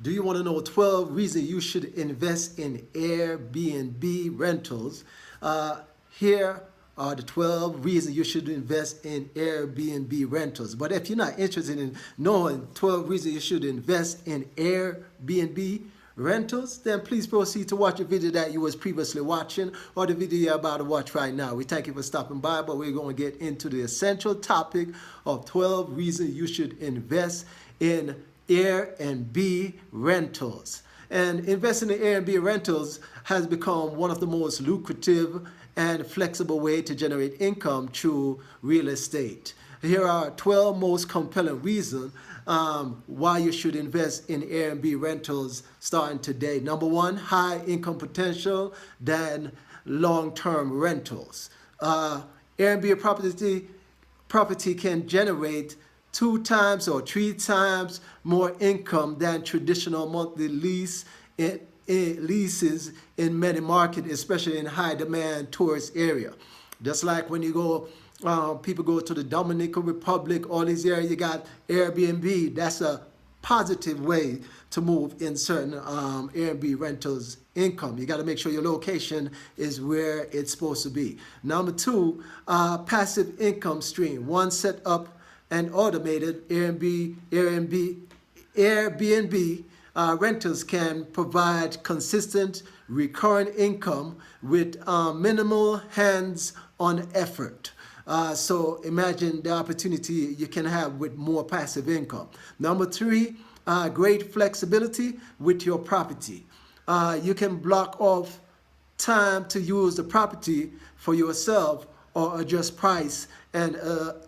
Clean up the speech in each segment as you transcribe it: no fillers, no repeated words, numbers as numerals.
Do you want to know 12 reasons you should invest in Airbnb rentals? Here are the 12 reasons you should invest in Airbnb rentals. But if you're not interested in knowing 12 reasons you should invest in Airbnb rentals, then please proceed to watch the video that you was previously watching or the video you're about to watch right now. We thank you for stopping by, but we're going to get into the essential topic of 12 reasons you should invest in Airbnb rentals. And investing in Airbnb rentals has become one of the most lucrative and flexible way to generate income through real estate. Here are 12 most compelling reasons why you should invest in Airbnb rentals starting today. Number one, high income potential than long-term rentals. Airbnb property can generate 2 times or 3 times more income than traditional monthly leases in many markets, especially in high demand tourist area. Just like when you go, people go to the Dominican Republic, all these areas, you got Airbnb. That's a positive way to move in certain Airbnb rentals income. You got to make sure your location is where it's supposed to be. Number two, passive income stream. One set up and automated Airbnb rentals can provide consistent recurring income with minimal hands-on effort. So imagine the opportunity you can have with more passive income. Number three, great flexibility with your property. You can block off time to use the property for yourself or adjust price and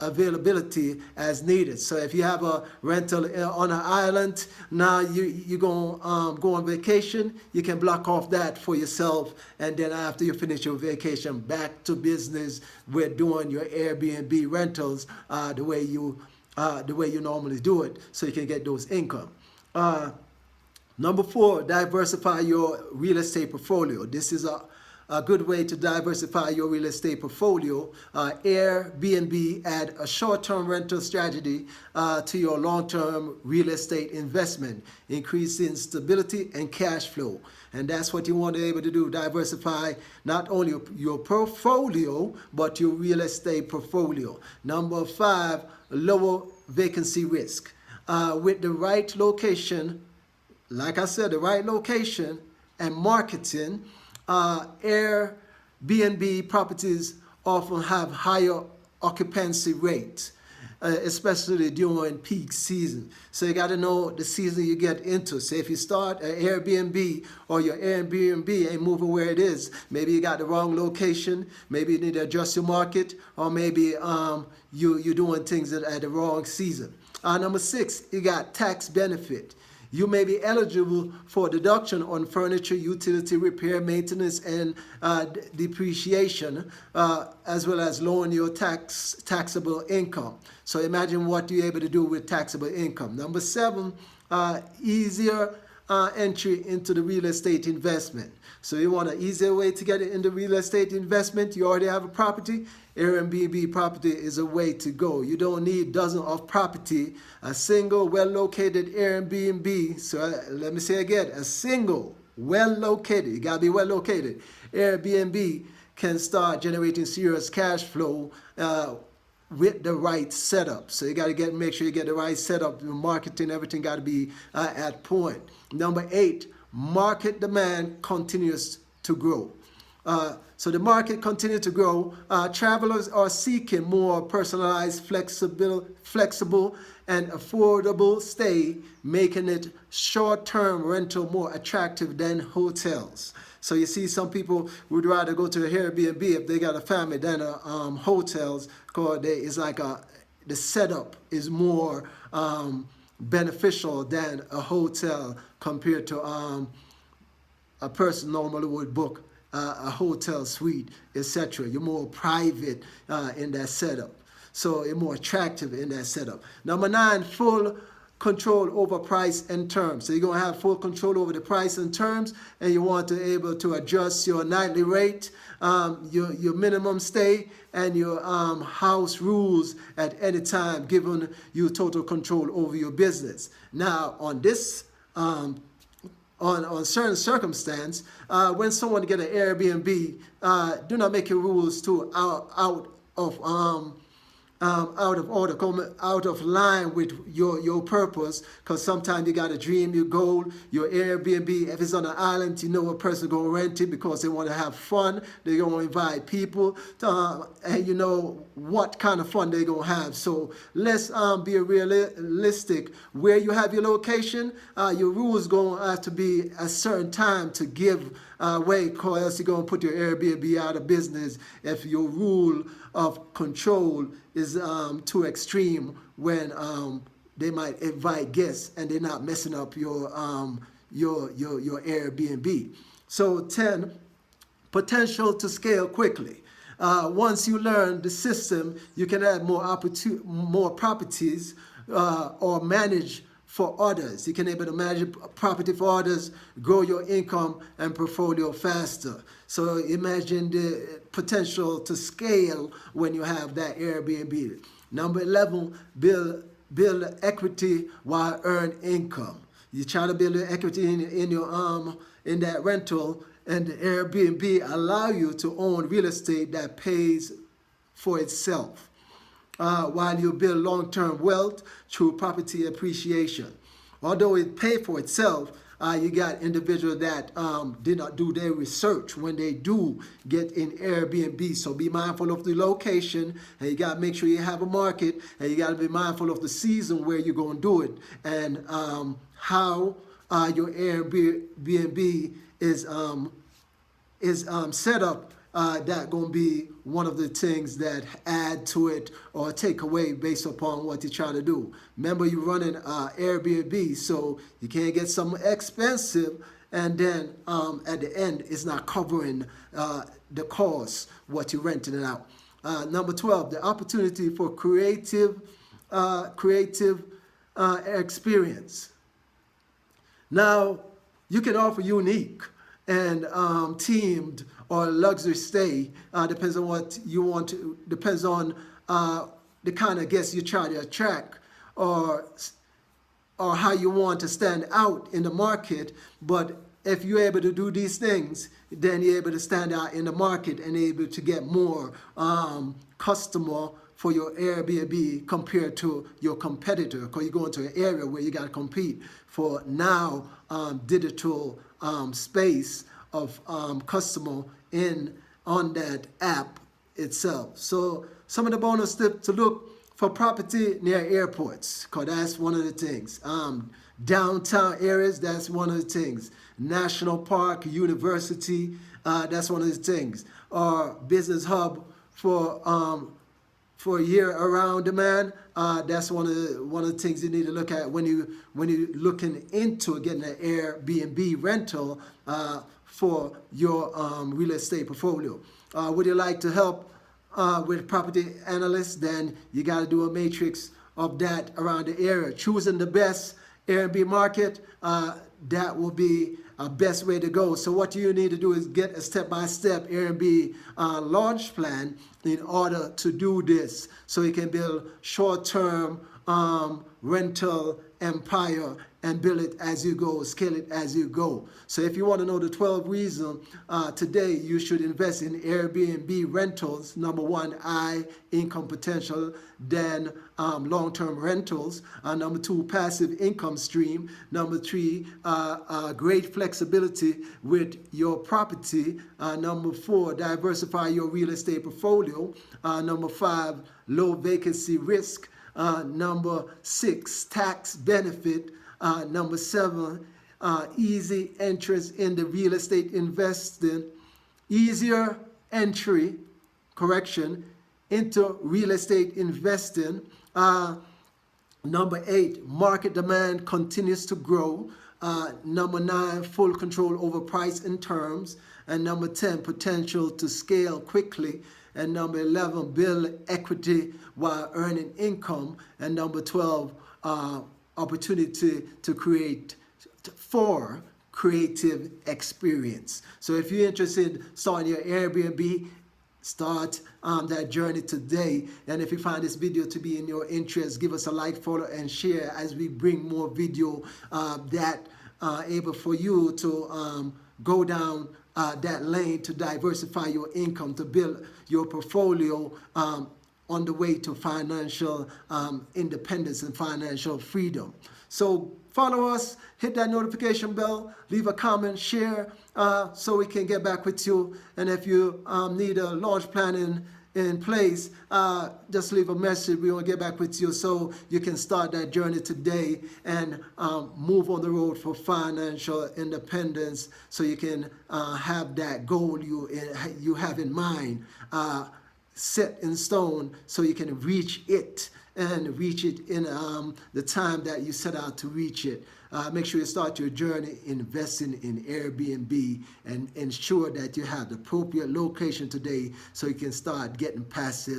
availability as needed. So if you have a rental on an island, now you're going to go on vacation, you can block off that for yourself, and then after you finish your vacation, back to business with doing your Airbnb rentals the way you normally do it, so you can get those income. Number four, diversify your real estate portfolio. This is a good way to diversify your real estate portfolio. Airbnb add a short-term rental strategy to your long-term real estate investment, increasing stability and cash flow. And that's what you want to be able to do, diversify not only your portfolio, but your real estate portfolio. Number five, lower vacancy risk. With the right location, like I said, the right location and marketing, Airbnb properties often have higher occupancy rates, especially during peak season. So you got to know the season you get into. So if you start an Airbnb or your Airbnb ain't moving where it is, maybe you got the wrong location, maybe you need to adjust your market, or maybe you're doing things at the wrong season. Number six, you got tax benefit. You may be eligible for deduction on furniture, utility repair, maintenance, and depreciation, as well as lowering your taxable income. So imagine what you're able to do with taxable income. Number seven, easier entry into the real estate investment. So you want an easier way to get into real estate investment. You already have a property. Airbnb property is a way to go. You don't need dozens of property. A single well-located Airbnb, so let me say again, a single well-located, you gotta be well-located, Airbnb can start generating serious cash flow with the right setup. So you got to make sure you get the right setup. Your marketing, everything got to be at point. Number eight, market demand continues to grow. So the market continues to grow. Travelers are seeking more personalized, flexible, and affordable stay, making it short-term rental more attractive than hotels. So you see, some people would rather go to an Airbnb if they got a family than hotels, because it's like the setup is more beneficial than a hotel compared to a person normally would book a hotel suite, etc. You're more private in that setup. So you're more attractive in that setup. Number nine, full control over price and terms. So you're going to have full control over the price and terms, and you want to be able to adjust your nightly rate, your minimum stay, and your house rules at any time, giving you total control over your business. Now, on this on certain circumstance, when someone get an Airbnb, do not make your rules too out of order, come out of line with your purpose, because sometimes you got a dream, your goal, your Airbnb. If it's on an island, you know a person going to rent it because they want to have fun. They're going to invite people, and you know what kind of fun they're going to have. So let's be realistic. Where you have your location, your rules going to have to be a certain time to give way, because you're going to put your Airbnb out of business if your rule of control is too extreme, when they might invite guests and they're not messing up your Airbnb. So 10, potential to scale quickly. Once you learn the system, you can add more properties or manage for others. You can able to manage property for others, grow your income and portfolio faster. So imagine the potential to scale when you have that Airbnb. Number 11, build equity while earn income. You try to build equity in your in that rental, and the Airbnb allow you to own real estate that pays for itself, while you build long-term wealth through property appreciation. Although it pays for itself, you got individuals that did not do their research when they do get in Airbnb. So be mindful of the location, and you got to make sure you have a market, and you got to be mindful of the season where you're going to do it, and how your Airbnb is set up. That going to be one of the things that add to it or take away based upon what you try to do. Remember, you're running Airbnb, so you can't get something expensive and then at the end it's not covering the cost what you're renting it out. Number 12, the opportunity for creative experience. Now, you can offer unique and teamed or luxury stay, depends on what you want to, depends on the kind of guests you try to attract, or how you want to stand out in the market. But if you're able to do these things, then you're able to stand out in the market and able to get more customer for your Airbnb compared to your competitor, because you go into an area where you got to compete for now digital space of customer on that app itself. So some of the bonus tips to look for property near airports, because that's one of the things. Downtown areas, that's one of the things. National park, university, that's one of the things. Or business hub for year-around demand, that's one of the things you need to look at when you're looking into getting an Airbnb rental for your real estate portfolio. Would you like to help with property analysts? Then you got to do a matrix of that around the area. Choosing the best Airbnb market, that will be a best way to go. So what you need to do is get a step-by-step Airbnb launch plan in order to do this, so you can build short-term rental empire and build it as you go, scale it as you go. So if you want to know the 12 reasons today you should invest in Airbnb rentals: number 1, high income potential, then long-term rentals, number 2, passive income stream, number 3, great flexibility with your property, number 4, diversify your real estate portfolio, number 5, low vacancy risk, number 6, tax benefit, number 7, easy entrance in the real estate investing, easier entry, into real estate investing. Number 8, market demand continues to grow. Number 9, full control over price and terms. And number 10, potential to scale quickly. And number 11, build equity while earning income. And number 12, opportunity to create for creative experience. So if you're interested in starting your Airbnb, start that journey today. And if you find this video to be in your interest, give us a like, follow, and share as we bring more video that able for you to go down that lane to diversify your income, to build your portfolio on the way to financial independence and financial freedom. So follow us, hit that notification bell, leave a comment, share, so we can get back with you. And if you need a launch plan in place, just leave a message. We will get back with you so you can start that journey today and move on the road for financial independence, so you can have that goal you have in mind set in stone, so you can reach it and reach it in the time that you set out to reach it. Make sure you start your journey investing in Airbnb and ensure that you have the appropriate location today so you can start getting passive